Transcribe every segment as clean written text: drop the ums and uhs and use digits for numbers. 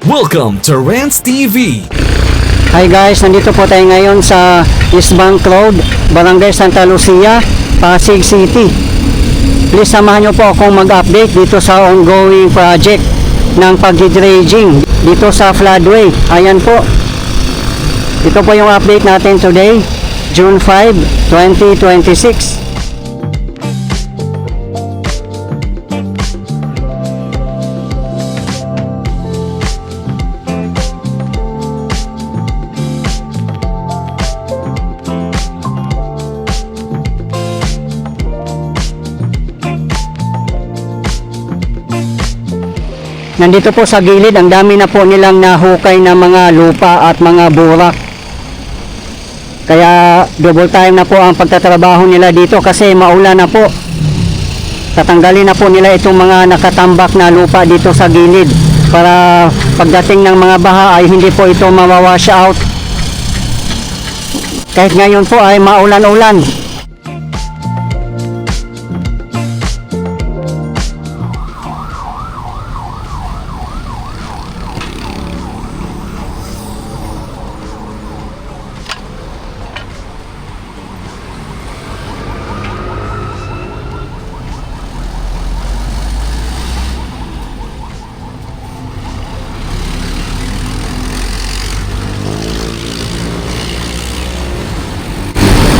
Welcome to Rants TV. Hi guys, nandito po tayo ngayon sa East Bank Road, Barangay Santa Lucia, Pasig City. Please samahan nyo po akong mag-update dito sa ongoing project ng pag-dredging dito sa floodway. Ayan po. Ito po yung update natin today, June 5, 2026. Nandito po sa gilid, ang dami na po nilang nahukay na mga lupa at mga burak. Kaya double time na po ang pagtatrabaho nila dito kasi maulan na po. Tatanggalin na po nila itong mga nakatambak na lupa dito sa gilid para pagdating ng mga baha ay hindi po ito mawawash out. Kahit ngayon po ay maulan-ulan.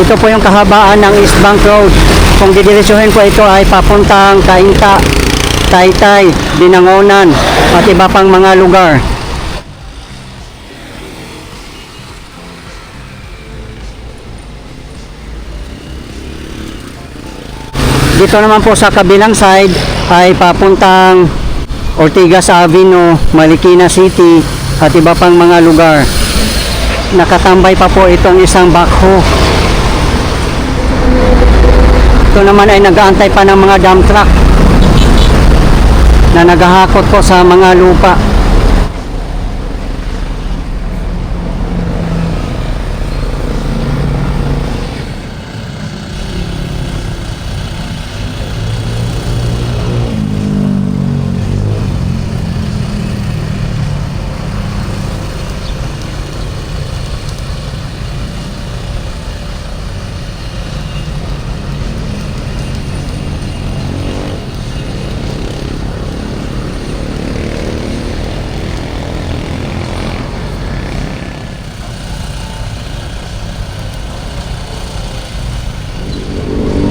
Ito po yung kahabaan ng East Bank Road. Kung didiretsuhin po ito ay papuntang Cainta, Taytay, Binangonan at iba pang mga lugar. Dito naman po sa kabilang side ay papuntang Ortigas Avenue, Marikina City at iba pang mga lugar. Nakatambay pa po itong isang backhoe. Ito naman ay nag-aantay pa ng mga dump truck na naghahakot po sa mga lupa.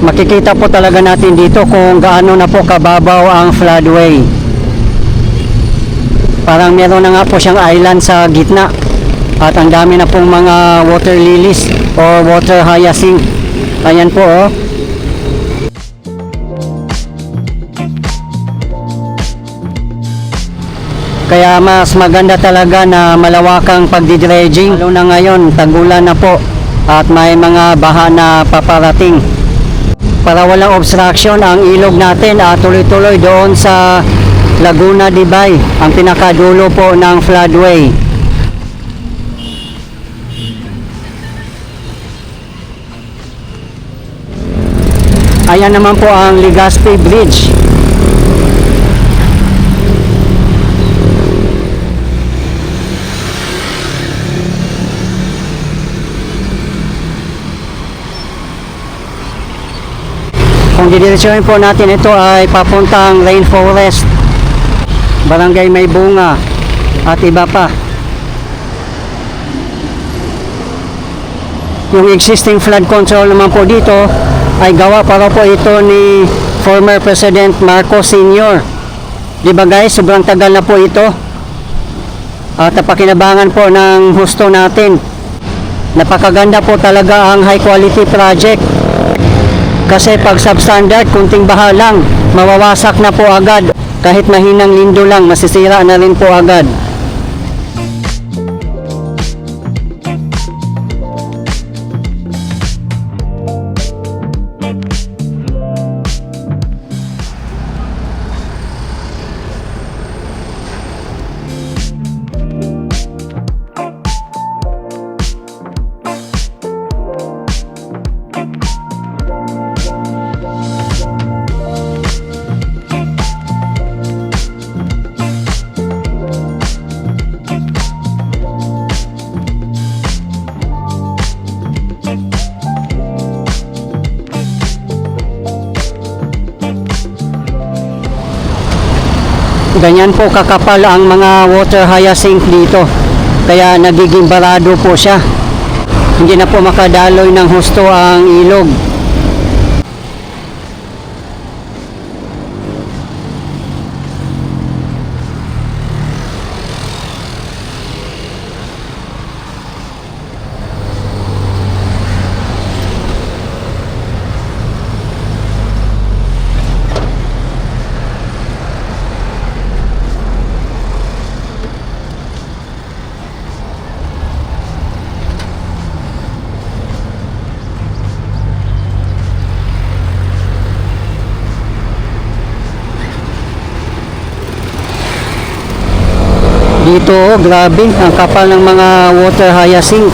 Makikita po talaga natin dito kung gaano na po kababaw ang floodway. Parang meron na nga po siyang island sa gitna. At ang dami na pong mga water lilies o water hyacinth. Ayan po oh. Kaya mas maganda talaga na malawakang pagdidredging. Lalo na ngayon, tag-ulan na po at may mga baha na paparating. Para walang obstruction ang ilog natin at tuloy-tuloy doon sa Laguna Dibay, ang pinakadulo po ng floodway. Ayan naman po ang Legazpi Bridge. Kung didiretsuhin po natin ito ay papuntang Rainforest, Barangay May Bunga at iba pa. Yung existing flood control naman po dito ay gawa para po ito ni former President Marcos Sr. Diba guys, sobrang tagal na po ito at napakinabangan po ng husto natin. Napakaganda po talaga ang high quality project. Kasi pag substandard, kunting baha lang, mawawasak na po agad. Kahit mahinang lindo lang, masisira na rin po agad. Ganyan po kakapal ang mga water hyacinth dito. Kaya nagiging barado po siya. Hindi na po makadaloy ng husto ang ilog. Dito, oh, grabe, ang kapal ng mga water hyacinth.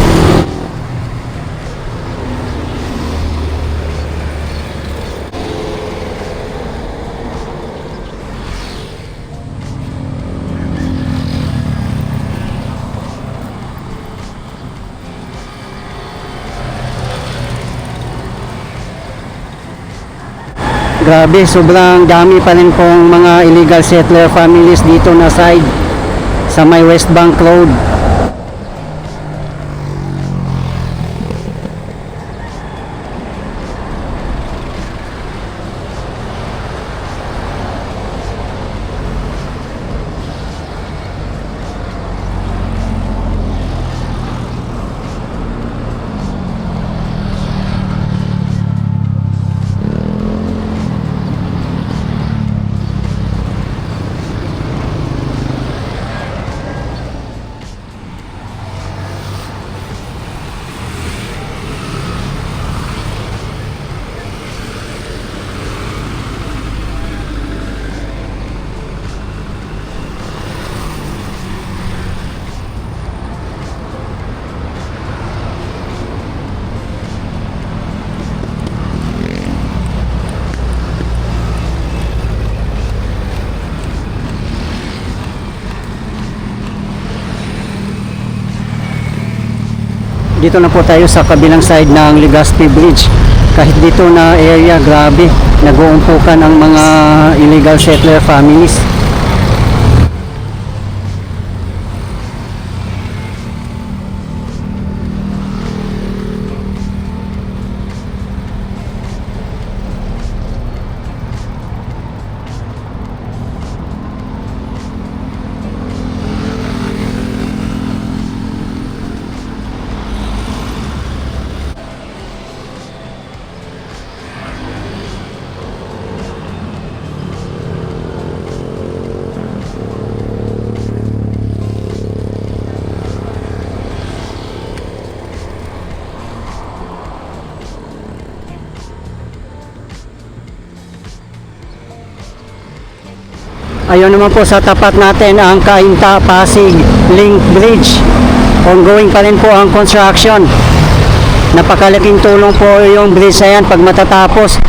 Grabe, sobrang dami pa rin pong mga illegal settler families dito na side sa may West Bank Road. Dito na po tayo sa kabilang side ng Legazpi Bridge. Kahit dito na area, grabe, nag-uumpukan ang mga illegal settler families. Ayun naman po sa tapat natin ang Cainta Pasig Link Bridge. Ongoing pa rin po ang construction. Napakalaking tulong po yung bridge na yan pag matatapos.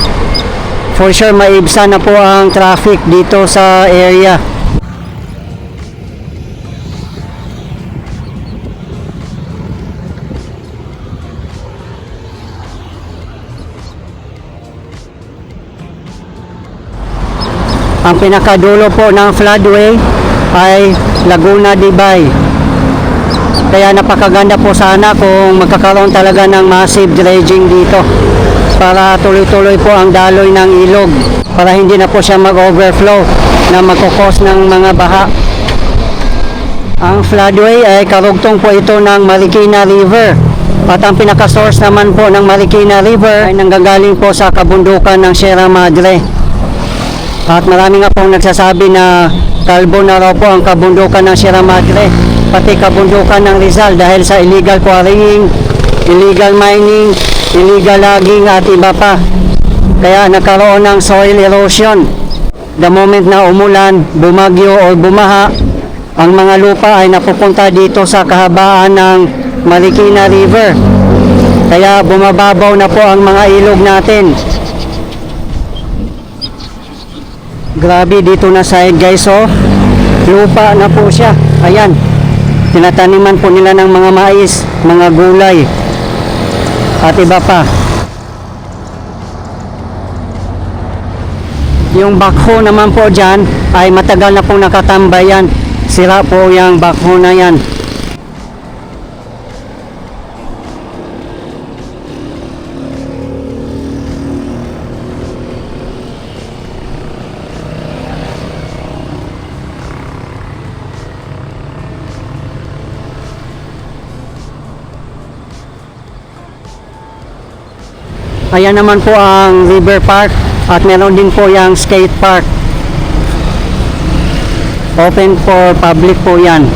For sure maibsan na po ang traffic dito sa area. Ang pinakadulo po ng floodway ay Laguna de Bay. Kaya napakaganda po sana kung magkakaroon talaga ng massive dredging dito para tuloy-tuloy po ang daloy ng ilog, para hindi na po siya mag-overflow na magkukos ng mga baha. Ang floodway ay karugtong po ito ng Marikina River. At ang pinaka-source naman po ng Marikina River ay nanggagaling po sa kabundukan ng Sierra Madre. At marami nga pong nagsasabi na kalbo na raw po ang kabundukan ng Sierra Madre, pati kabundukan ng Rizal dahil sa illegal quarrying, illegal mining, illegal logging at iba pa. Kaya nagkaroon ng soil erosion. The moment na umulan, bumagyo o bumaha, ang mga lupa ay napupunta dito sa kahabaan ng Marikina River. Kaya bumababaw na po ang mga ilog natin. Grabe dito na side guys, oh. Lupa na po siya. Ayan. Tinataniman po nila ng mga mais, mga gulay at iba pa. Yung backhoe naman po dyan ay matagal na pong nakatambay yan. Sira po yung backhoe na yan. Ayan naman po ang river park at meron din po yung skate park. Open for public po yan.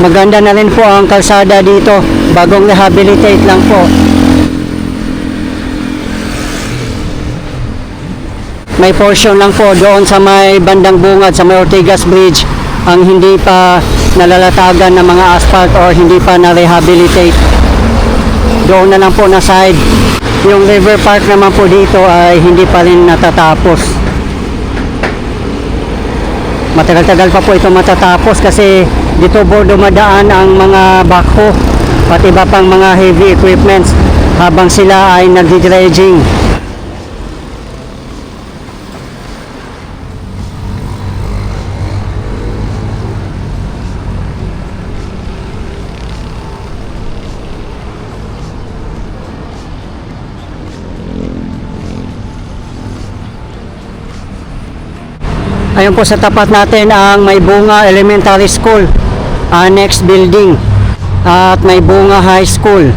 Maganda na rin po ang kalsada dito. Bagong rehabilitate lang po. May portion lang po doon sa may bandang bungad sa may Ortigas Bridge ang hindi pa nalalatagan ng mga asphalt or hindi pa na-rehabilitate. Doon na lang po na side. Yung river park naman po dito ay hindi pa rin natatapos. Matagal-tagal pa po ito matatapos kasi dito po dumadaan ang mga backhoe at iba pang mga heavy equipments habang sila ay nagdi-dredging. Ayun po sa tapat natin ang May Bunga Elementary School, Annex Building, at May Bunga High School.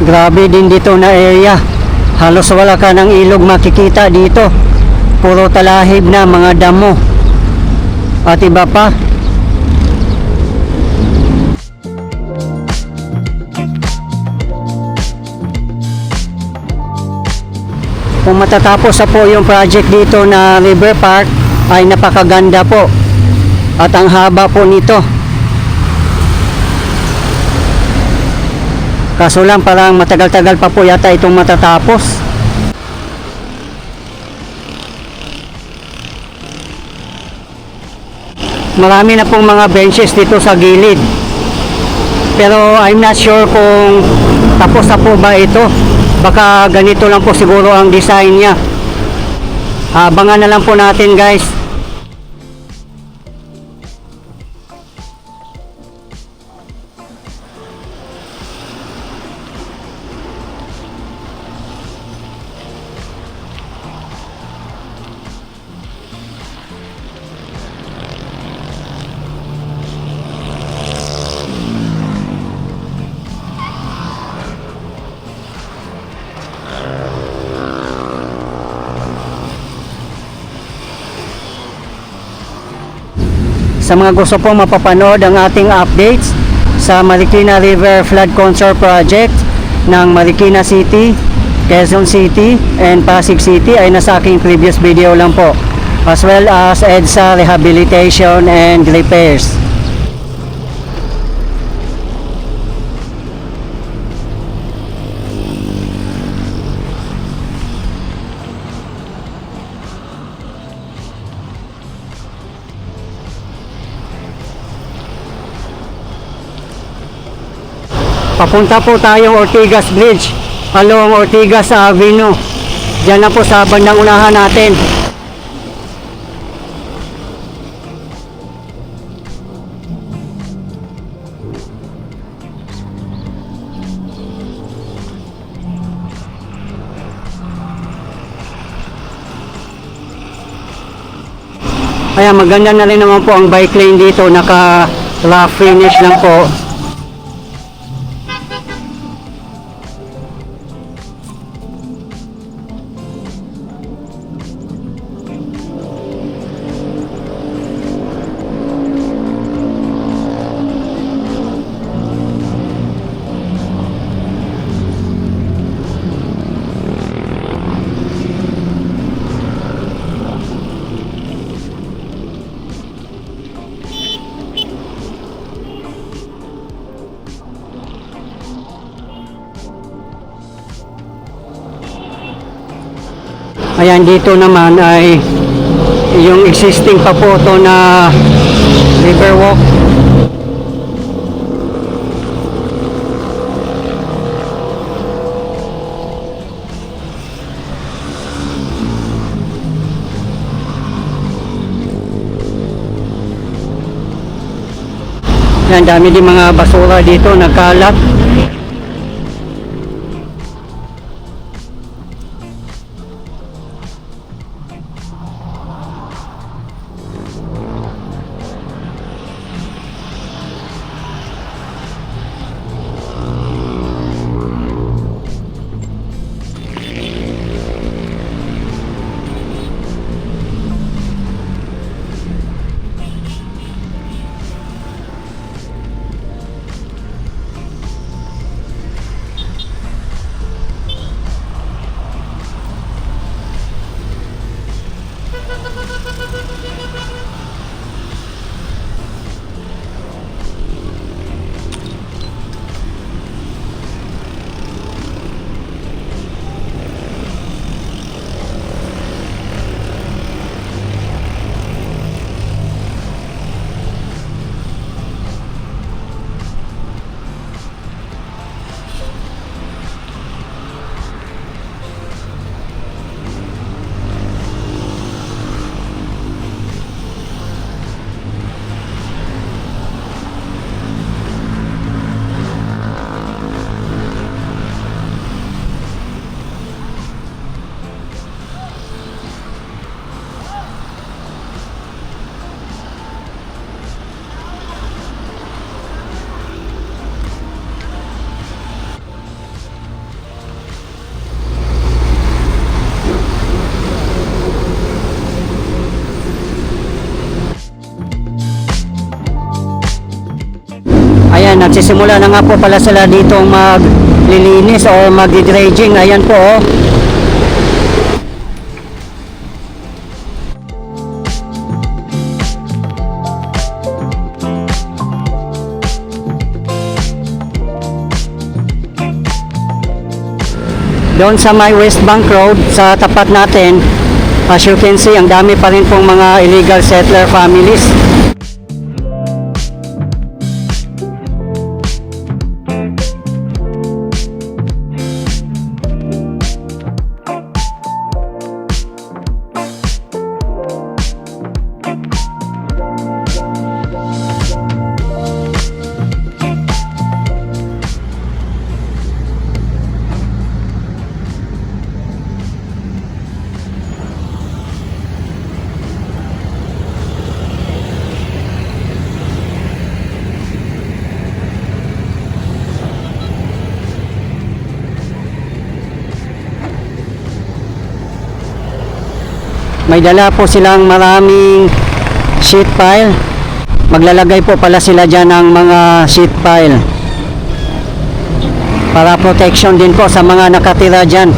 Grabe din dito na area. Halos wala ka ng ilog makikita dito. Puro talahib na mga damo. At iba pa. Kung matatapos na po yung project dito na river park ay napakaganda po. At ang haba po nito. Kaso lang parang matagal-tagal pa po yata itong matatapos. Marami na pong mga benches dito sa gilid. Pero I'm not sure kung tapos na po ba ito. Baka ganito lang po siguro ang design niya. Abangan na lang po natin, guys. Sa mga gusto pong mapapanood ang ating updates sa Marikina River Flood Control Project ng Marikina City, Quezon City, and Pasig City ay nasa aking previous video lang po, as well as EDSA Rehabilitation and Repairs. Papunta po tayong Ortigas Bridge, along Ortigas Avenue. Diyan na po sa bandang unahan natin. Kaya maganda na rin naman po ang bike lane dito, naka rough finish lang po. Ayan, dito naman ay yung existing pa po ito na Riverwalk. Yan, dami din mga basura dito nagkalat. Ayan, nagsisimula na nga po pala sila dito maglilinis o mag-dredging. Ayan po, oh. Doon sa may West Bank Road, sa tapat natin, as you can see, ang dami pa rin pong mga illegal settler families. May dala po silang maraming sheet pile. Maglalagay po pala sila dyan ng mga sheet pile para protection din po sa mga nakatira dyan.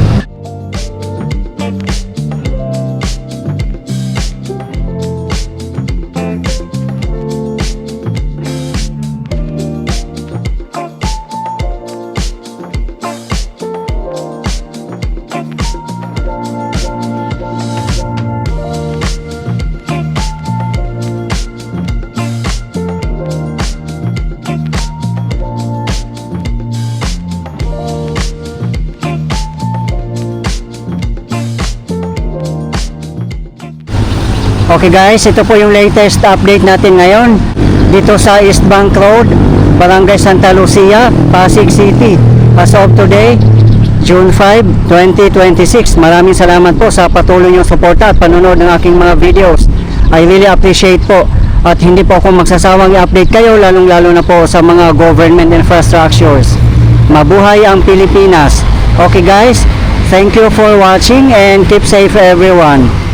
Okay guys, ito po yung latest update natin ngayon dito sa East Bank Road, Barangay Santa Lucia, Pasig City. As of today, June 5, 2026. Maraming salamat po sa patuloy niyong suporta at panonood ng aking mga videos. I really appreciate po. At hindi po ako magsasawang i-update kayo, lalong-lalo na po sa mga government infrastructures. Mabuhay ang Pilipinas. Okay guys, thank you for watching and keep safe everyone.